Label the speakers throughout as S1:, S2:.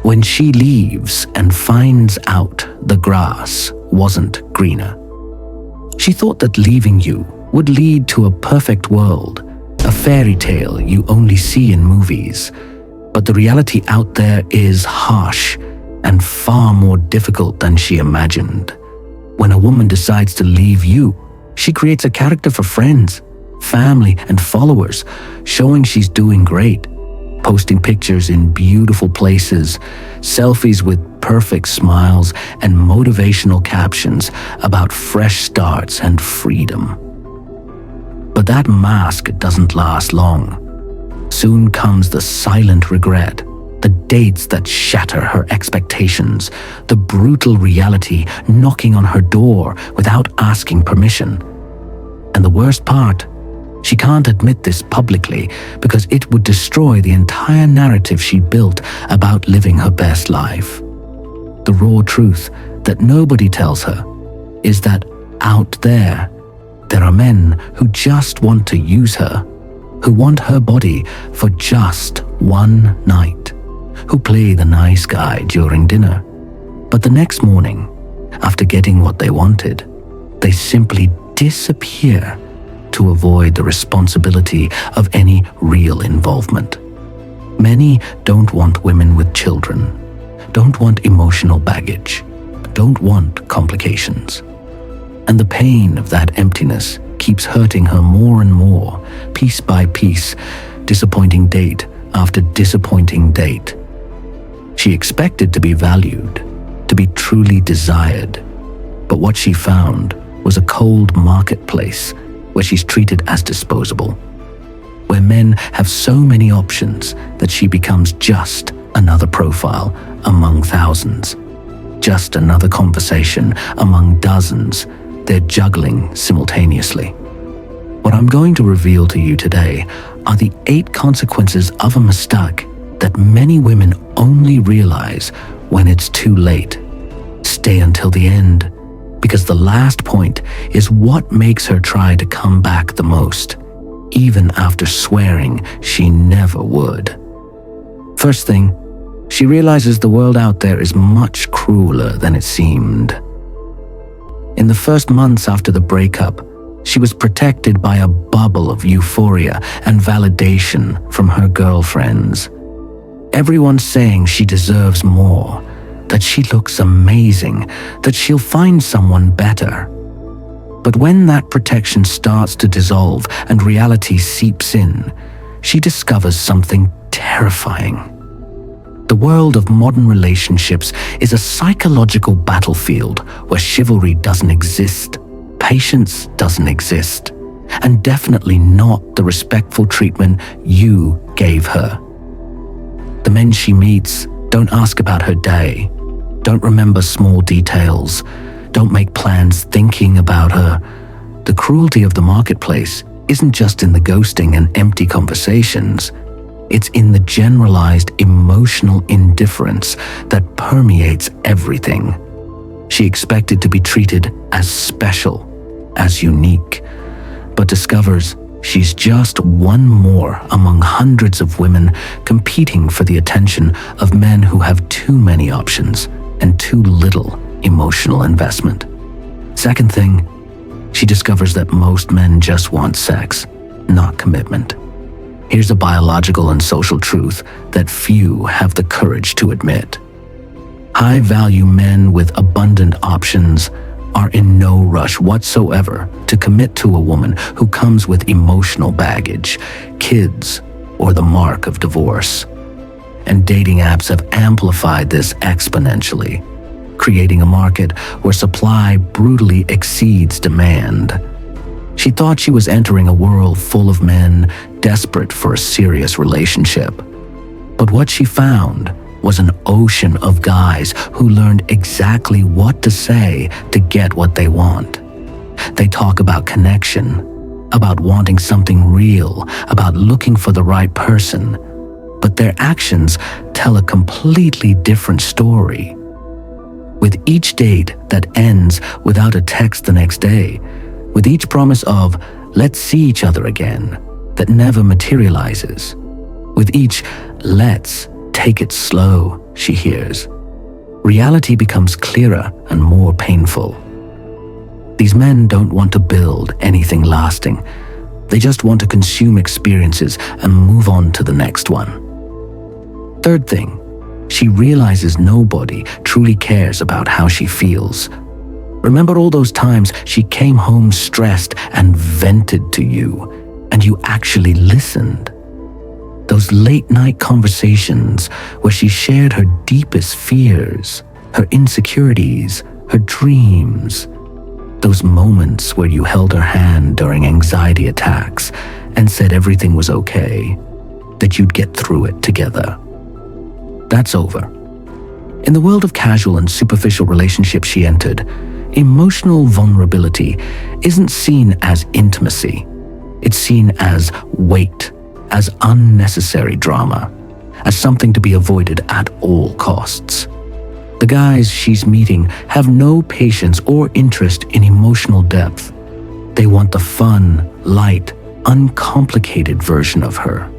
S1: when she leaves and finds out the grass wasn't greener. She thought that leaving you would lead to a perfect world, a fairy tale you only see in movies. But the reality out there is harsh and far more difficult than she imagined. When a woman decides to leave you, she creates a character for friends, family, and followers, showing she's doing great, posting pictures in beautiful places, selfies with perfect smiles, and motivational captions about fresh starts and freedom. But that mask doesn't last long. Soon comes the silent regret, the dates that shatter her expectations, the brutal reality knocking on her door without asking permission. And the worst part, she can't admit this publicly because it would destroy the entire narrative she built about living her best life. The raw truth that nobody tells her is that out there are men who just want to use her, who want her body for just one night, who play the nice guy during dinner. But the next morning, after getting what they wanted, they simply disappear to avoid the responsibility of any real involvement. Many don't want women with children, don't want emotional baggage, don't want complications. And the pain of that emptiness keeps hurting her more and more, piece by piece, disappointing date after disappointing date. She expected to be valued, to be truly desired, but what she found was a cold marketplace where she's treated as disposable, where men have so many options that she becomes just another profile among thousands, just another conversation among dozens they're juggling simultaneously. What I'm going to reveal to you today are the 8 consequences of a mistake that many women only realize when it's too late. Stay until the end, because the last point is what makes her try to come back the most, even after swearing she never would. First thing, she realizes the world out there is much crueler than it seemed. In the first months after the breakup, she was protected by a bubble of euphoria and validation from her girlfriends. Everyone's saying she deserves more, that she looks amazing, that she'll find someone better. But when that protection starts to dissolve and reality seeps in, she discovers something terrifying. The world of modern relationships is a psychological battlefield where chivalry doesn't exist, patience doesn't exist, and definitely not the respectful treatment you gave her. The men she meets don't ask about her day, don't remember small details, don't make plans thinking about her. The cruelty of the marketplace isn't just in the ghosting and empty conversations. It's in the generalized emotional indifference that permeates everything. She expected to be treated as special, as unique, but discovers she's just one more among hundreds of women competing for the attention of men who have too many options and too little emotional investment. Second thing, she discovers that most men just want sex, not commitment. Here's a biological and social truth that few have the courage to admit. High-value men with abundant options are in no rush whatsoever to commit to a woman who comes with emotional baggage, kids, or the mark of divorce. And dating apps have amplified this exponentially, creating a market where supply brutally exceeds demand. She thought she was entering a world full of men desperate for a serious relationship. But what she found was an ocean of guys who learned exactly what to say to get what they want. They talk about connection, about wanting something real, about looking for the right person, but their actions tell a completely different story. With each date that ends without a text the next day, with each promise of, let's see each other again, that never materializes, with each, let's take it slow, she hears, reality becomes clearer and more painful. These men don't want to build anything lasting. They just want to consume experiences and move on to the next one. Third thing, she realizes nobody truly cares about how she feels. Remember all those times she came home stressed and vented to you, and you actually listened? Those late-night conversations where she shared her deepest fears, her insecurities, her dreams. Those moments where you held her hand during anxiety attacks and said everything was okay, that you'd get through it together. That's over. In the world of casual and superficial relationships she entered, emotional vulnerability isn't seen as intimacy. It's seen as weight, as unnecessary drama, as something to be avoided at all costs. The guys she's meeting have no patience or interest in emotional depth. They want the fun, light, uncomplicated version of her.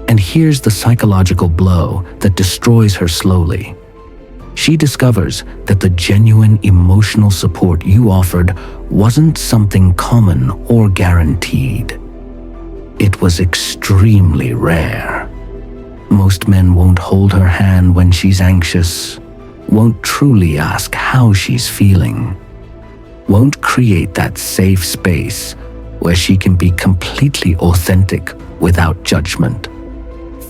S1: And here's the psychological blow that destroys her slowly. She discovers that the genuine emotional support you offered wasn't something common or guaranteed. It was extremely rare. Most men won't hold her hand when she's anxious, won't truly ask how she's feeling, won't create that safe space where she can be completely authentic without judgment.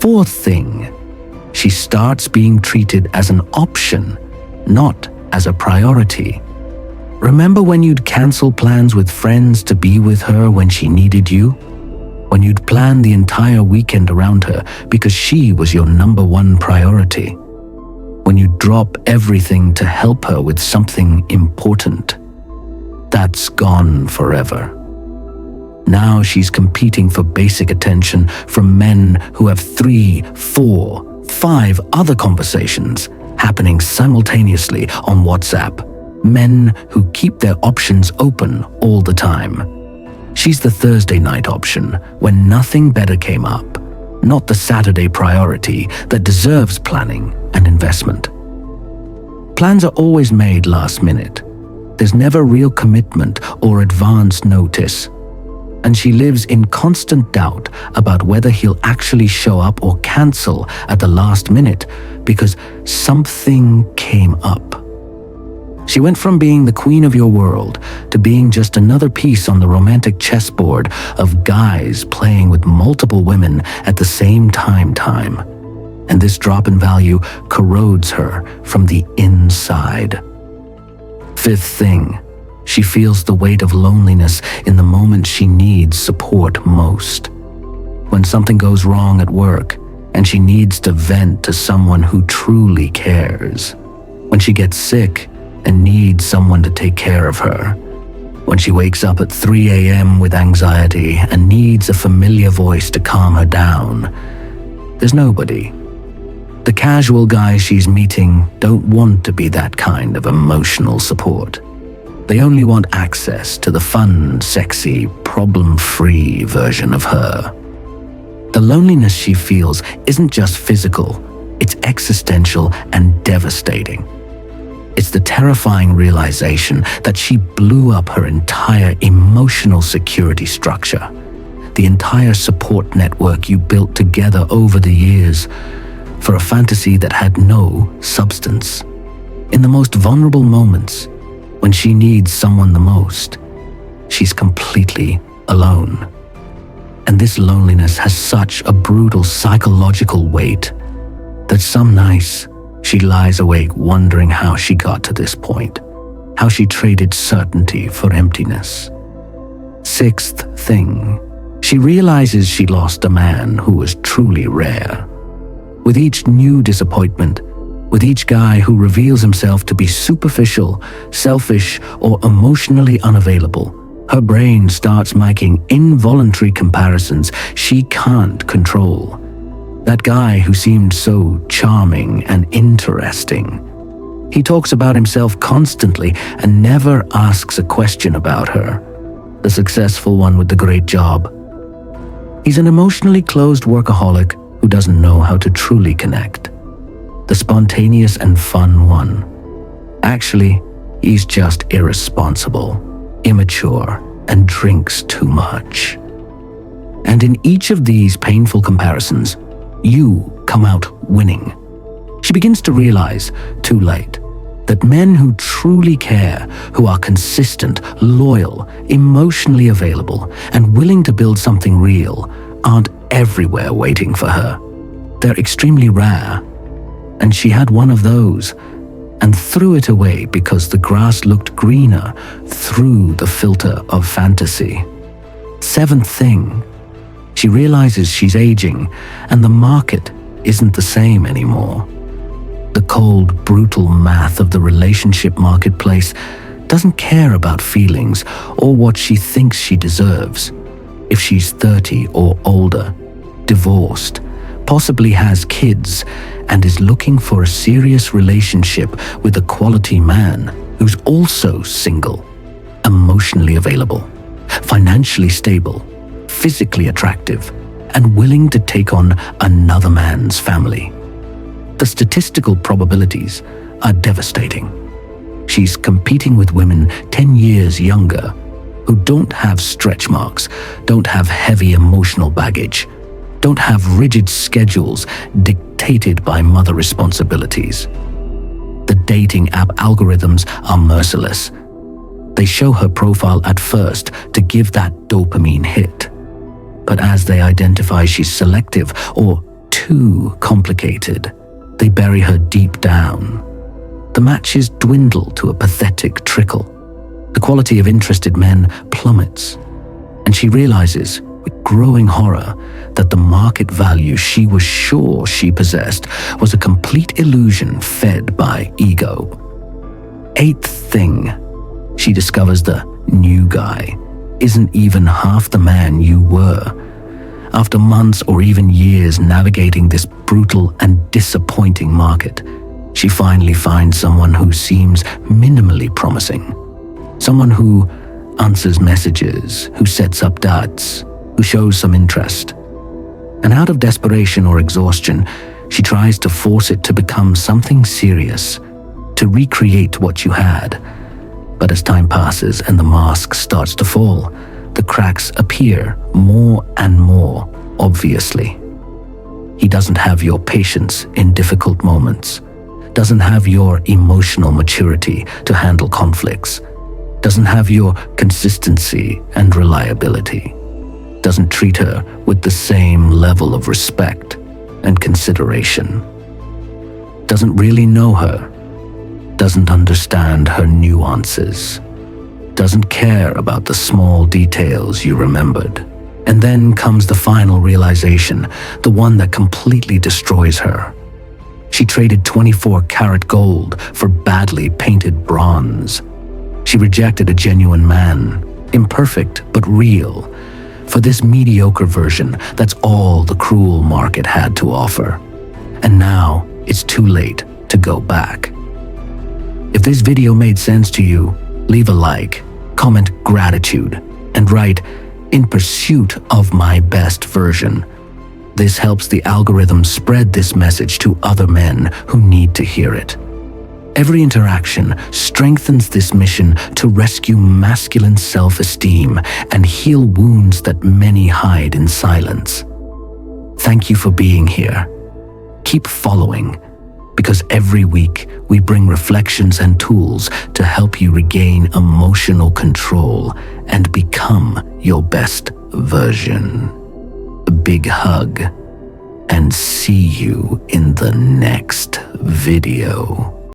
S1: Fourth thing, she starts being treated as an option, not as a priority. Remember when you'd cancel plans with friends to be with her when she needed you? When you'd plan the entire weekend around her because she was your number one priority? When you'd drop everything to help her with something important? That's gone forever. Now she's competing for basic attention from men who have 3, 4, 5 other conversations happening simultaneously on WhatsApp. Men who keep their options open all the time. She's the Thursday night option when nothing better came up, not the Saturday priority that deserves planning and investment. Plans are always made last minute. There's never real commitment or advance notice. And she lives in constant doubt about whether he'll actually show up or cancel at the last minute because something came up. She went from being the queen of your world to being just another piece on the romantic chessboard of guys playing with multiple women at the same time. And this drop in value corrodes her from the inside. Fifth thing, she feels the weight of loneliness in the moment she needs support most. When something goes wrong at work and she needs to vent to someone who truly cares. When she gets sick and needs someone to take care of her. When she wakes up at 3 a.m. with anxiety and needs a familiar voice to calm her down. There's nobody. The casual guys she's meeting don't want to be that kind of emotional support. They only want access to the fun, sexy, problem-free version of her. The loneliness she feels isn't just physical, it's existential and devastating. It's the terrifying realization that she blew up her entire emotional security structure, the entire support network you built together over the years, for a fantasy that had no substance. In the most vulnerable moments, when she needs someone the most, she's completely alone. And this loneliness has such a brutal psychological weight that some nights she lies awake wondering how she got to this point, how she traded certainty for emptiness. Sixth thing, she realizes she lost a man who was truly rare. With each new disappointment, with each guy who reveals himself to be superficial, selfish, or emotionally unavailable, her brain starts making involuntary comparisons she can't control. That guy who seemed so charming and interesting. He talks about himself constantly and never asks a question about her. The successful one with the great job. He's an emotionally closed workaholic who doesn't know how to truly connect. the spontaneous and fun one. Actually, he's just irresponsible, immature, and drinks too much. And in each of these painful comparisons, you come out winning. She begins to realize, too late, that men who truly care, who are consistent, loyal, emotionally available, and willing to build something real, aren't everywhere waiting for her. They're extremely rare. And she had one of those, and threw it away because the grass looked greener through the filter of fantasy. Seventh thing, she realizes she's aging, and the market isn't the same anymore. The cold, brutal math of the relationship marketplace doesn't care about feelings or what she thinks she deserves. If she's 30 or older, divorced, possibly has kids, and is looking for a serious relationship with a quality man who's also single, emotionally available, financially stable, physically attractive, and willing to take on another man's family. The statistical probabilities are devastating. She's competing with women 10 years younger who don't have stretch marks, don't have heavy emotional baggage, don't have rigid schedules dictated by mother responsibilities. The dating app algorithms are merciless. They show her profile at first to give that dopamine hit. But as they identify she's selective or too complicated, they bury her deep down. The matches dwindle to a pathetic trickle. The quality of interested men plummets, and she realizes with growing horror that the market value she was sure she possessed was a complete illusion fed by ego. Eighth thing, she discovers the new guy isn't even half the man you were. After months or even years navigating this brutal and disappointing market, she finally finds someone who seems minimally promising. Someone who answers messages, who sets up dates, who shows some interest. And out of desperation or exhaustion, she tries to force it to become something serious, to recreate what you had. But as time passes and the mask starts to fall, the cracks appear more and more obviously. He doesn't have your patience in difficult moments, doesn't have your emotional maturity to handle conflicts, doesn't have your consistency and reliability, doesn't treat her with the same level of respect and consideration, doesn't really know her, doesn't understand her nuances, doesn't care about the small details you remembered. And then comes the final realization, the one that completely destroys her. She traded 24-karat gold for badly painted bronze. She rejected a genuine man, imperfect but real, for this mediocre version that's all the cruel market had to offer. And now it's too late to go back. If this video made sense to you, leave a like, comment gratitude, and write, "In pursuit of my best version." This helps the algorithm spread this message to other men who need to hear it. Every interaction strengthens this mission to rescue masculine self-esteem and heal wounds that many hide in silence. Thank you for being here. Keep following, because every week we bring reflections and tools to help you regain emotional control and become your best version. A big hug, and see you in the next video.